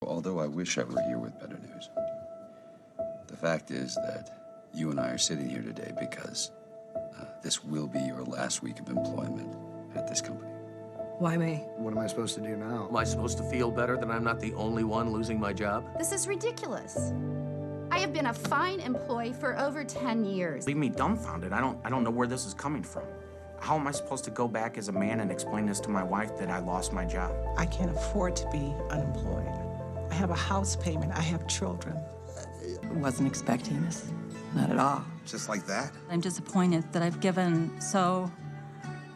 Although I wish I were here with better news, the fact is that you and I are sitting here today because this will be your last week of employment at this company. Why me? What am I supposed to do now? Am I supposed to feel better that I'm not the only one losing my job? This is ridiculous. I have been a fine employee for over 10 years. Leave me dumbfounded. I don't know where this is coming from. How am I supposed to go back as a man and explain this to my wife that I lost my job? I can't afford to be unemployed. I have a house payment. I have children. Wasn't expecting this. Not at all. Just like that? I'm disappointed that I've given so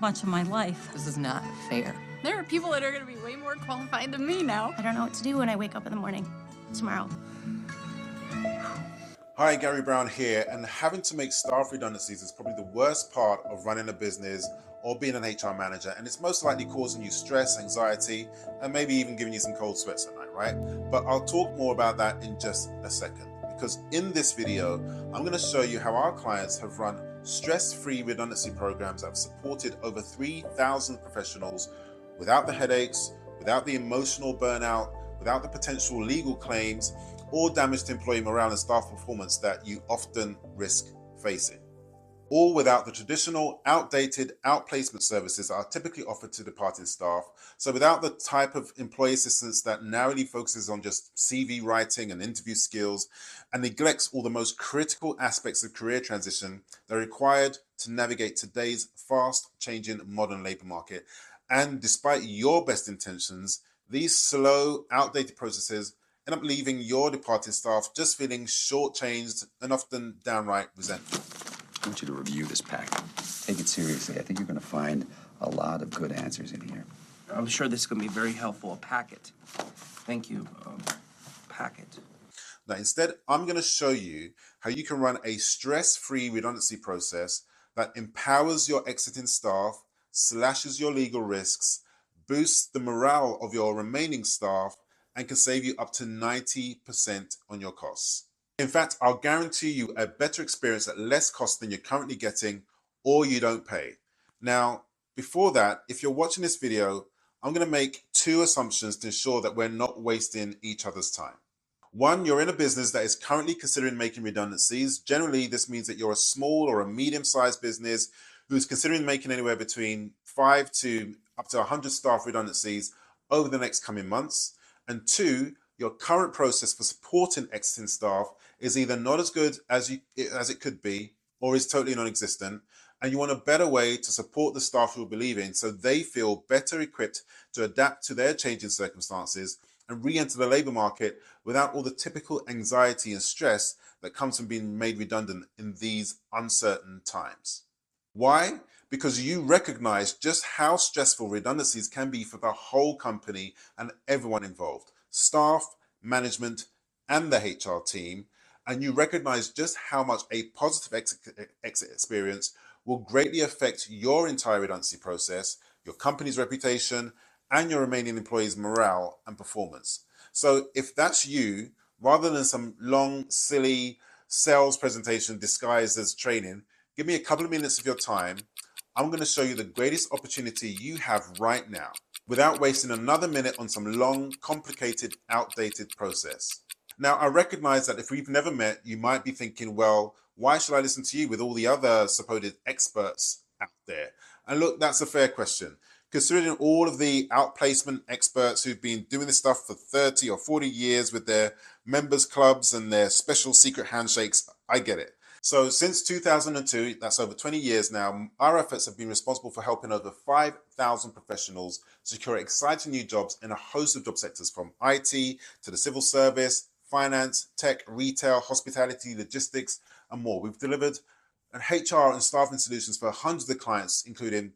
much of my life. This is not fair. There are people that are going to be way more qualified than me now. I don't know what to do when I wake up in the morning tomorrow. Hi, Gary Brown here, and having to make staff redundancies is probably the worst part of running a business or being an HR manager, and it's most likely causing you stress, anxiety, and maybe even giving you some cold sweats at night, right? But I'll talk more about that in just a second, because in this video, I'm going to show you how our clients have run stress-free redundancy programs that have supported over 3,000 professionals without the headaches, without the emotional burnout, without the potential legal claims, or damage to employee morale and staff performance that you often risk facing. All without the traditional, outdated outplacement services that are typically offered to departing staff. So without the type of employee assistance that narrowly focuses on just CV writing and interview skills and neglects all the most critical aspects of career transition that are required to navigate today's fast-changing modern labor market. And despite your best intentions, these slow, outdated processes end up leaving your departing staff just feeling shortchanged and often downright resentful. I want you to review this packet. Take it seriously. I think you're going to find a lot of good answers in here. I'm sure this is going to be very helpful. A packet. Thank you. Packet. Now, instead, I'm going to show you how you can run a stress-free redundancy process that empowers your exiting staff, slashes your legal risks, boosts the morale of your remaining staff, and can save you up to 90% on your costs. In fact, I'll guarantee you a better experience at less cost than you're currently getting, or you don't pay. Now, before that, if you're watching this video, I'm going to make two assumptions to ensure that we're not wasting each other's time. One, you're in a business that is currently considering making redundancies. Generally, this means that you're a small or a medium-sized business who's considering making anywhere between 5 to up to 100 staff redundancies over the next coming months. And two, your current process for supporting exiting staff is either not as good as it could be, or is totally non-existent, and you want a better way to support the staff you'll be leaving so they feel better equipped to adapt to their changing circumstances and re-enter the labor market without all the typical anxiety and stress that comes from being made redundant in these uncertain times. Why? Because you recognize just how stressful redundancies can be for the whole company and everyone involved, staff, management, and the HR team. And you recognize just how much a positive exit experience will greatly affect your entire redundancy process, your company's reputation, and your remaining employees' morale and performance. So if that's you, rather than some long, silly sales presentation disguised as training, give me a couple of minutes of your time. I'm going to show you the greatest opportunity you have right now without wasting another minute on some long, complicated, outdated process. Now, I recognize that if we've never met, you might be thinking, well, why should I listen to you with all the other supposed experts out there? And look, that's a fair question. Considering all of the outplacement experts who've been doing this stuff for 30 or 40 years with their members clubs and their special secret handshakes, I get it. So since 2002, that's over 20 years now, our efforts have been responsible for helping over 5,000 professionals secure exciting new jobs in a host of job sectors, from IT to the civil service, finance, tech, retail, hospitality, logistics, and more. We've delivered HR and staffing solutions for hundreds of clients, including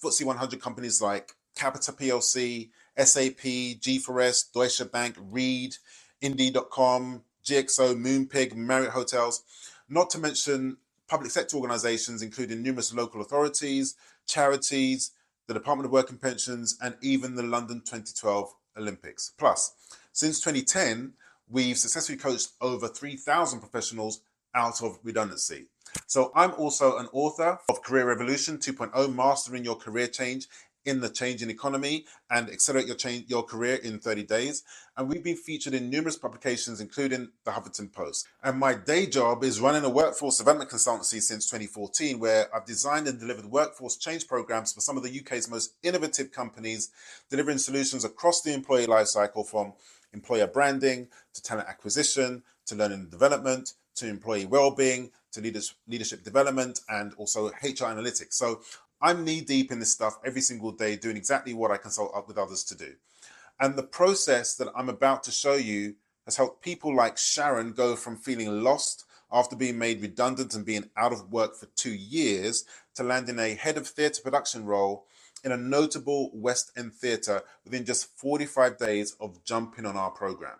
FTSE 100 companies like Capita PLC, SAP, G4S, Deutsche Bank, Reed, Indeed.com, GXO, Moonpig, Marriott Hotels, not to mention public sector organizations, including numerous local authorities, charities, the Department of Work and Pensions, and even the London 2012 Olympics. Plus, since 2010, we've successfully coached over 3,000 professionals out of redundancy. So I'm also an author of Career Revolution 2.0, Mastering Your Career Change in the changing economy and accelerate your career in 30 days. And we've been featured in numerous publications, including the Huffington Post. And my day job is running a workforce development consultancy since 2014, where I've designed and delivered workforce change programs for some of the UK's most innovative companies, delivering solutions across the employee lifecycle, from employer branding to talent acquisition to learning and development to employee well-being to leadership development and also HR analytics. So I'm knee deep in this stuff every single day, doing exactly what I consult up with others to do. And the process that I'm about to show you has helped people like Sharon go from feeling lost after being made redundant and being out of work for 2 years to landing a head of theatre production role in a notable West End theatre within just 45 days of jumping on our program.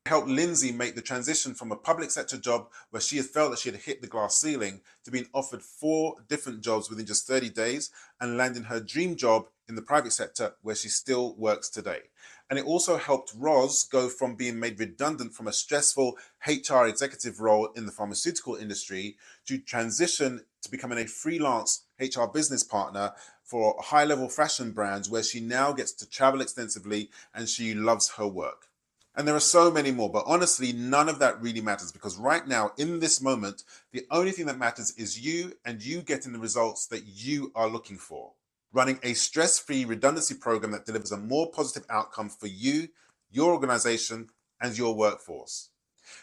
Helped Lindsay make the transition from a public sector job where she had felt that she had hit the glass ceiling to being offered 4 different jobs within just 30 days and landing her dream job in the private sector where she still works today. And it also helped Roz go from being made redundant from a stressful HR executive role in the pharmaceutical industry to transition to becoming a freelance HR business partner for high-level fashion brands where she now gets to travel extensively and she loves her work. And there are so many more, but honestly, none of that really matters, because right now, in this moment, the only thing that matters is you and you getting the results that you are looking for. Running a stress-free redundancy program that delivers a more positive outcome for you, your organization, and your workforce.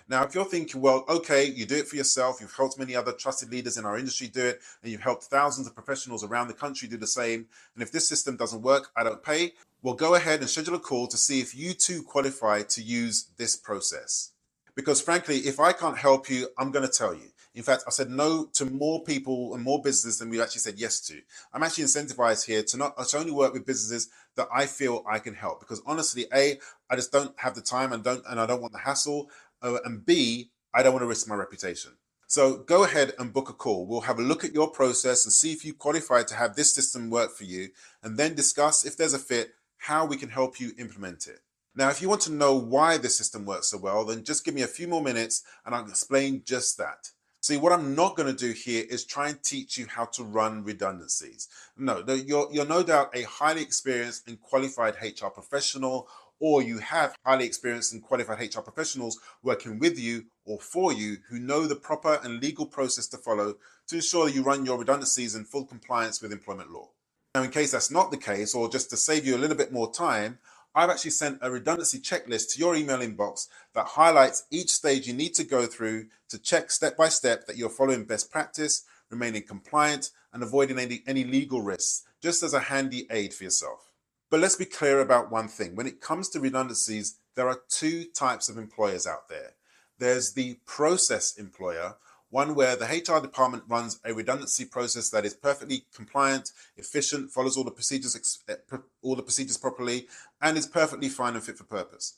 Now, if you're thinking, well, okay, you do it for yourself, you've helped many other trusted leaders in our industry do it, and you've helped thousands of professionals around the country do the same, and if this system doesn't work, I don't pay, well, go ahead and schedule a call to see if you too qualify to use this process. Because frankly, if I can't help you, I'm going to tell you. In fact, I said no to more people and more businesses than we actually said yes to. I'm actually incentivized here to only work with businesses that I feel I can help. Because honestly, A, I just don't have the time and I don't want the hassle. And B, I don't want to risk my reputation. So go ahead and book a call. We'll have a look at your process and see if you qualify to have this system work for you, and then discuss, if there's a fit, how we can help you implement it. Now, if you want to know why this system works so well, then just give me a few more minutes and I'll explain just that. See, what I'm not going to do here is try and teach you how to run redundancies. No, you're no doubt a highly experienced and qualified HR professional, or you have highly experienced and qualified HR professionals working with you or for you who know the proper and legal process to follow to ensure that you run your redundancies in full compliance with employment law. Now, in case that's not the case, or just to save you a little bit more time, I've actually sent a redundancy checklist to your email inbox that highlights each stage you need to go through to check step by step that you're following best practice, remaining compliant, and avoiding any legal risks, just as a handy aid for yourself. But let's be clear about one thing. When it comes to redundancies, there are 2 types of employers out there. There's the process employer, one where the HR department runs a redundancy process that is perfectly compliant, efficient, follows all the procedures properly, and is perfectly fine and fit for purpose.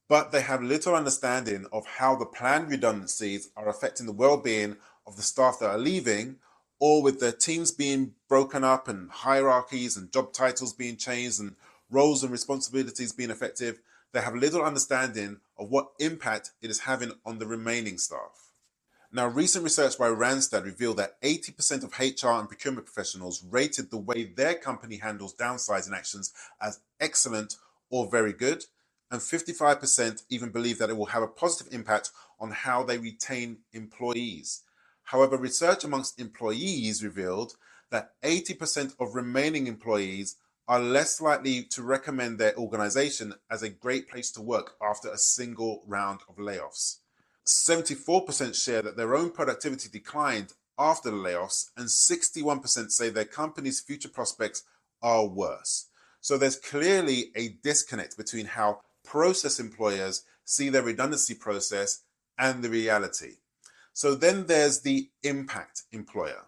But they have little understanding of how the planned redundancies are affecting the well-being of the staff that are leaving, or with their teams being broken up and hierarchies and job titles being changed and roles and responsibilities being effective. They have little understanding of what impact it is having on the remaining staff. Now, recent research by Randstad revealed that 80% of HR and procurement professionals rated the way their company handles downsizing actions as excellent or very good, and 55% even believe that it will have a positive impact on how they retain employees. However, research amongst employees revealed that 80% of remaining employees are less likely to recommend their organization as a great place to work after a single round of layoffs. 74% share that their own productivity declined after the layoffs, and 61% say their company's future prospects are worse. So there's clearly a disconnect between how process employers see their redundancy process and the reality. So then there's the impact employer.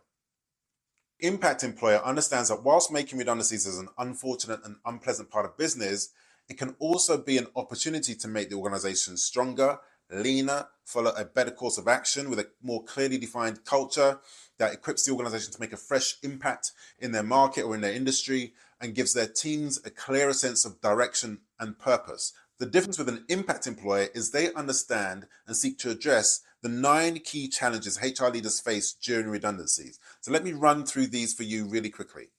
Impact employer understands that whilst making redundancies is an unfortunate and unpleasant part of business, it can also be an opportunity to make the organization stronger, leaner, follow a better course of action with a more clearly defined culture that equips the organization to make a fresh impact in their market or in their industry, and gives their teams a clearer sense of direction and purpose. The difference with an impact employer is they understand and seek to address the 9 key challenges HR leaders face during redundancies. So let me run through these for you really quickly.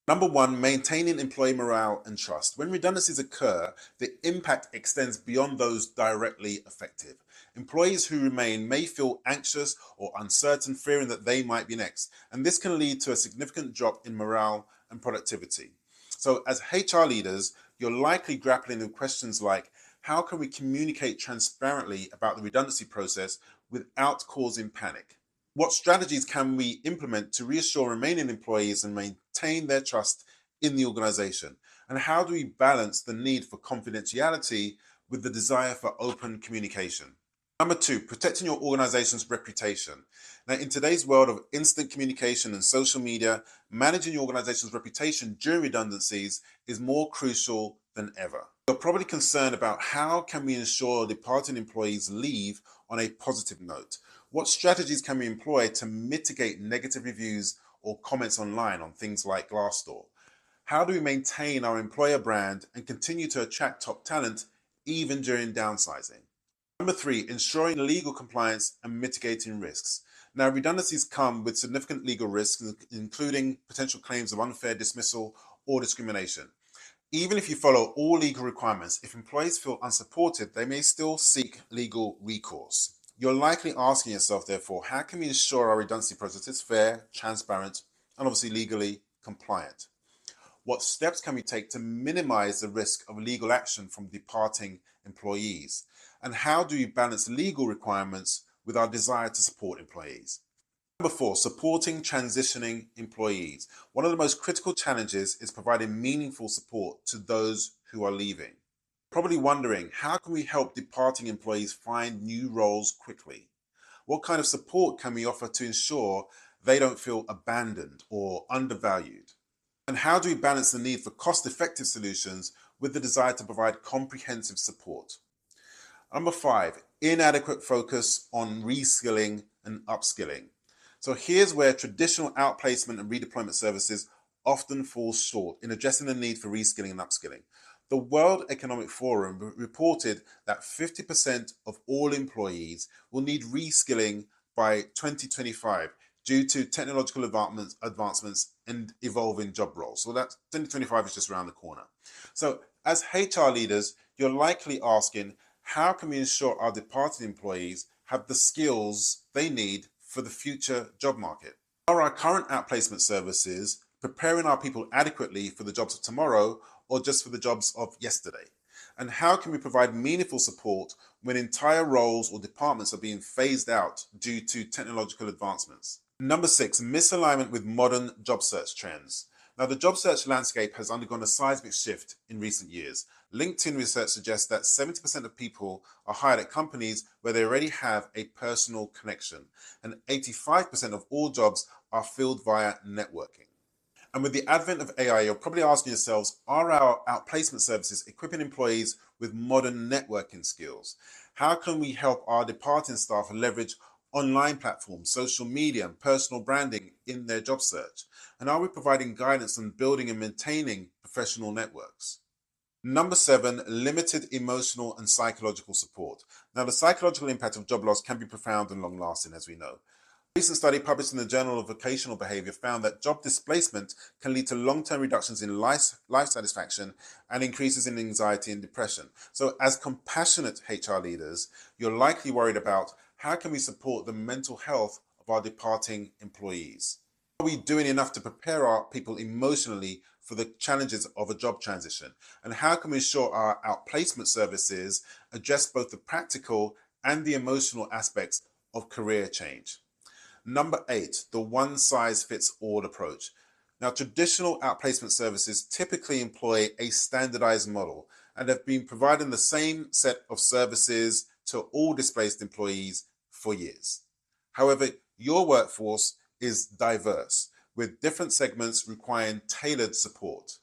Number one, maintaining employee morale and trust. When redundancies occur, the impact extends beyond those directly affected. Employees who remain may feel anxious or uncertain, fearing that they might be next, and this can lead to a significant drop in morale and productivity. So as HR leaders, you're likely grappling with questions like, how can we communicate transparently about the redundancy process without causing panic? What strategies can we implement to reassure remaining employees and maintain their trust in the organization? And how do we balance the need for confidentiality with the desire for open communication? Number two, protecting your organization's reputation. Now, in today's world of instant communication and social media, managing your organization's reputation during redundancies is more crucial than ever. You're probably concerned about how can we ensure departing employees leave on a positive note. What strategies can we employ to mitigate negative reviews or comments online on things like Glassdoor? How do we maintain our employer brand and continue to attract top talent even during downsizing? Number three, ensuring legal compliance and mitigating risks. Now, redundancies come with significant legal risks, including potential claims of unfair dismissal or discrimination. Even if you follow all legal requirements, if employees feel unsupported, they may still seek legal recourse. You're likely asking yourself, therefore, how can we ensure our redundancy process is fair, transparent, and obviously legally compliant? What steps can we take to minimize the risk of legal action from departing employees? And how do we balance legal requirements with our desire to support employees? Number four, supporting transitioning employees. One of the most critical challenges is providing meaningful support to those who are leaving. Probably wondering, how can we help departing employees find new roles quickly? What kind of support can we offer to ensure they don't feel abandoned or undervalued? And how do we balance the need for cost-effective solutions with the desire to provide comprehensive support? Number five, inadequate focus on reskilling and upskilling. So here's where traditional outplacement and redeployment services often fall short in addressing the need for reskilling and upskilling. The World Economic Forum reported that 50% of all employees will need reskilling by 2025 due to technological advancements and evolving job roles. So that 2025 is just around the corner. So as HR leaders, you're likely asking, how can we ensure our departed employees have the skills they need for the future job market? Are our current outplacement services preparing our people adequately for the jobs of tomorrow or just for the jobs of yesterday? And how can we provide meaningful support when entire roles or departments are being phased out due to technological advancements? Number six, misalignment with modern job search trends. Now, the job search landscape has undergone a seismic shift in recent years. LinkedIn research suggests that 70% of people are hired at companies where they already have a personal connection, and 85% of all jobs are filled via networking. And with the advent of AI, you're probably asking yourselves, are our outplacement services equipping employees with modern networking skills? How can we help our departing staff leverage online platforms, social media, and personal branding in their job search? And are we providing guidance on building and maintaining professional networks? Number seven, limited emotional and psychological support. Now, the psychological impact of job loss can be profound and long-lasting, as we know. A recent study published in the Journal of Vocational Behavior found that job displacement can lead to long-term reductions in life satisfaction and increases in anxiety and depression. So as compassionate HR leaders, you're likely worried about, how can we support the mental health of our departing employees? Are we doing enough to prepare our people emotionally for the challenges of a job transition? And how can we ensure our outplacement services address both the practical and the emotional aspects of career change? Number eight, the one-size-fits-all approach. Now, traditional outplacement services typically employ a standardized model and have been providing the same set of services to all displaced employees for years. However, your workforce is diverse, with different segments requiring tailored support.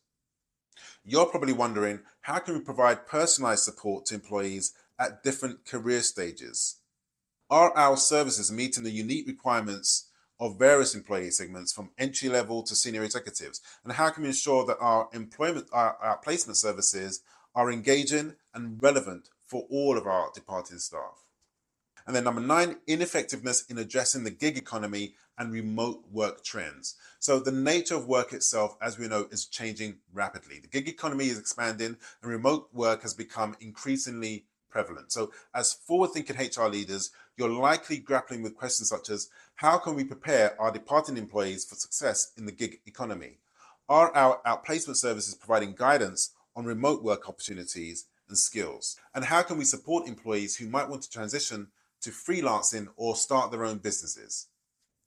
You're probably wondering, how can we provide personalized support to employees at different career stages? Are our services meeting the unique requirements of various employee segments from entry level to senior executives? And how can we ensure that our placement services are engaging and relevant for all of our departing staff? And then number 9, ineffectiveness in addressing the gig economy and remote work trends. So the nature of work itself, as we know, is changing rapidly. The gig economy is expanding and remote work has become increasingly prevalent. So as forward-thinking HR leaders, you're likely grappling with questions such as, how can we prepare our departing employees for success in the gig economy? Are our outplacement services providing guidance on remote work opportunities and skills? And how can we support employees who might want to transition to freelancing or start their own businesses?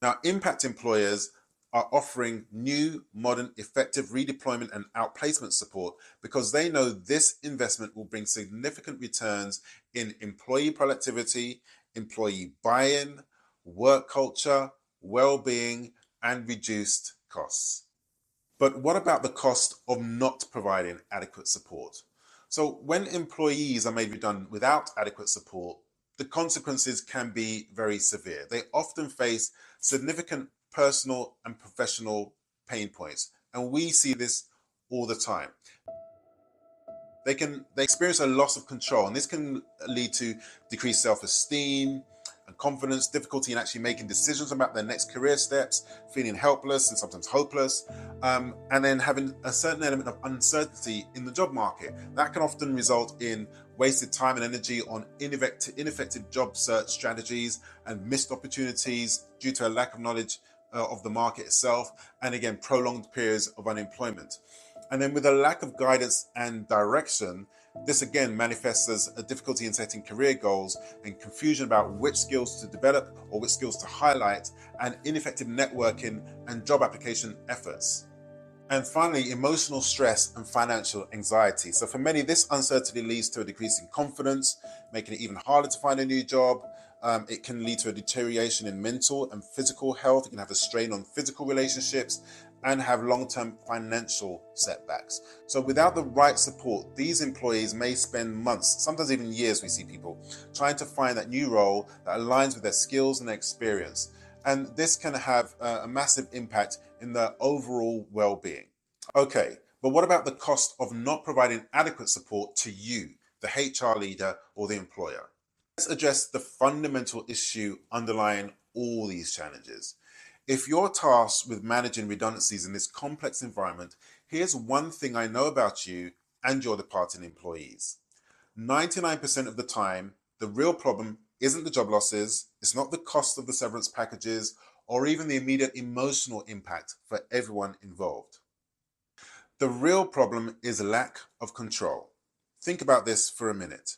Now, impact employers are offering new, modern, effective redeployment and outplacement support because they know this investment will bring significant returns in employee productivity, employee buy-in, work culture, well-being, and reduced costs. But what about the cost of not providing adequate support? So when employees are made redundant without adequate support, the consequences can be very severe. They often face significant personal and professional pain points, and we see this all the time. They experience a loss of control, and this can lead to decreased self-esteem and confidence, difficulty in actually making decisions about their next career steps, feeling helpless and sometimes hopeless, and then having a certain element of uncertainty in the job market. That can often result in wasted time and energy on ineffective job search strategies and missed opportunities due to a lack of knowledge of the market itself, and again, prolonged periods of unemployment. And then with a lack of guidance and direction, this again manifests as a difficulty in setting career goals and confusion about which skills to develop or which skills to highlight, and ineffective networking and job application efforts. And finally, emotional stress and financial anxiety. So for many, this uncertainty leads to a decrease in confidence, making it even harder to find a new job. It can lead to a deterioration in mental and physical health. It can have a strain on physical relationships and have long-term financial setbacks. So without the right support, these employees may spend months, sometimes even years, we see people, trying to find that new role that aligns with their skills and their experience. And this can have a massive impact in their overall well-being. Okay, but what about the cost of not providing adequate support to you, the HR leader or the employer? Let's address the fundamental issue underlying all these challenges. If you're tasked with managing redundancies in this complex environment, here's one thing I know about you and your departing employees. 99% of the time, the real problem isn't the job losses, it's not the cost of the severance packages, or even the immediate emotional impact for everyone involved. The real problem is lack of control. Think about this for a minute.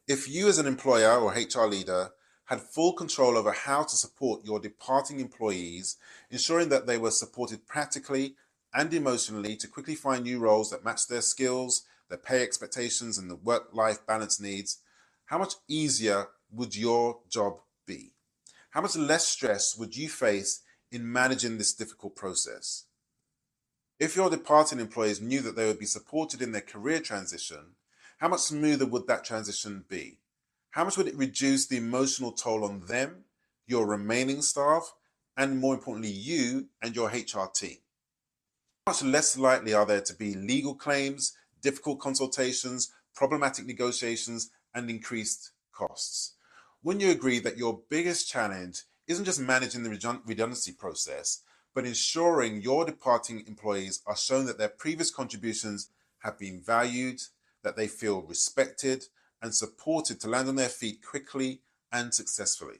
If you as an employer or HR leader had full control over how to support your departing employees, ensuring that they were supported practically and emotionally to quickly find new roles that match their skills, their pay expectations, and the work-life balance needs, how much easier would your job be? How much less stress would you face in managing this difficult process? If your departing employees knew that they would be supported in their career transition, how much smoother would that transition be? How much would it reduce the emotional toll on them, your remaining staff, and more importantly, you and your HR team? How much less likely are there to be legal claims, difficult consultations, problematic negotiations, and increased costs? Wouldn't you agree that your biggest challenge isn't just managing the redundancy process, but ensuring your departing employees are shown that their previous contributions have been valued, that they feel respected and supported to land on their feet quickly and successfully,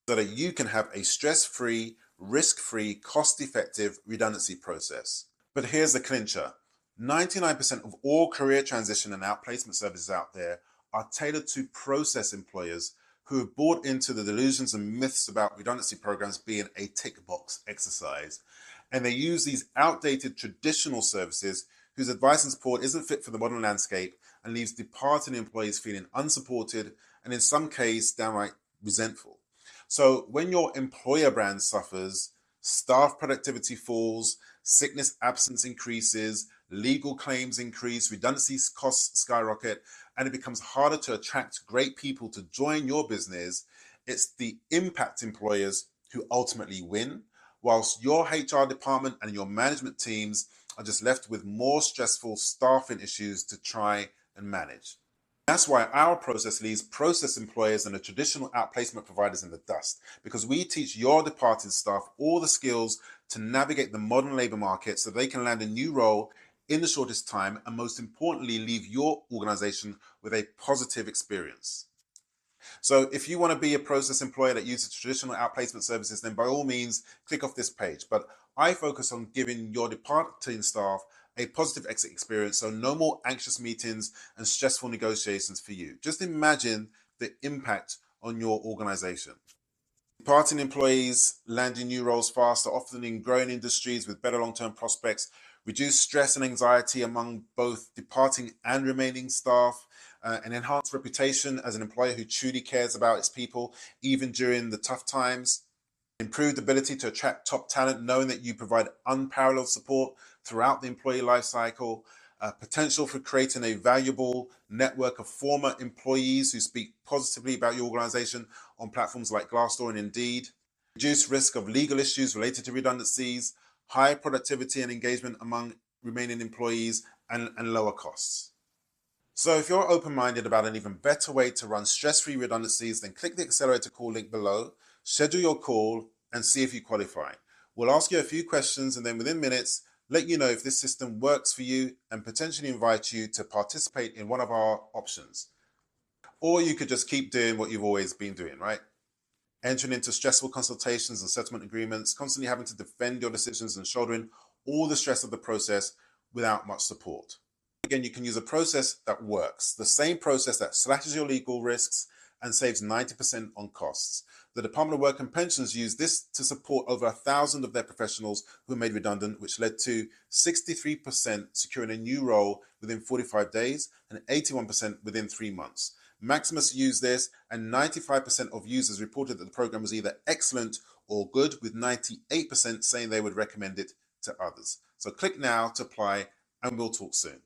so that you can have a stress-free, risk-free, cost-effective redundancy process? But here's the clincher. 99% of all career transition and outplacement services out there are tailored to process employers who have bought into the delusions and myths about redundancy programs being a tick box exercise. And they use these outdated traditional services whose advice and support isn't fit for the modern landscape and leaves departing employees feeling unsupported and in some cases downright resentful. So when your employer brand suffers, staff productivity falls, sickness absence increases, legal claims increase, redundancy costs skyrocket, and it becomes harder to attract great people to join your business, it's the impact employers who ultimately win, whilst your HR department and your management teams are just left with more stressful staffing issues to try and manage. That's why our process leaves process employers and the traditional outplacement providers in the dust, because we teach your departing staff all the skills to navigate the modern labor market so they can land a new role in the shortest time and, most importantly, leave your organization with a positive experience. So if you want to be a process employer that uses traditional outplacement services, then by all means, click off this page. But I focus on giving your departing staff a positive exit experience, so no more anxious meetings and stressful negotiations for you. Just imagine the impact on your organization. Departing employees landing new roles faster, often in growing industries with better long-term prospects, reduce stress and anxiety among both departing and remaining staff, an enhanced reputation as an employer who truly cares about its people, even during the tough times, improved ability to attract top talent, knowing that you provide unparalleled support throughout the employee life cycle, potential for creating a valuable network of former employees who speak positively about your organization on platforms like Glassdoor and Indeed, reduced risk of legal issues related to redundancies, high productivity and engagement among remaining employees, and lower costs. So if you're open-minded about an even better way to run stress-free redundancies, then click the accelerator call link below, schedule your call, and see if you qualify. We'll ask you a few questions and then within minutes, let you know if this system works for you and potentially invite you to participate in one of our options. Or you could just keep doing what you've always been doing, right? Entering into stressful consultations and settlement agreements, constantly having to defend your decisions and shouldering all the stress of the process without much support. Again, you can use a process that works, the same process that slashes your legal risks and saves 90% on costs. The Department of Work and Pensions used this to support over 1,000 of their professionals who were made redundant, which led to 63% securing a new role within 45 days and 81% within 3 months. Maximus used this, and 95% of users reported that the program was either excellent or good, with 98% saying they would recommend it to others. So click now to apply, and we'll talk soon.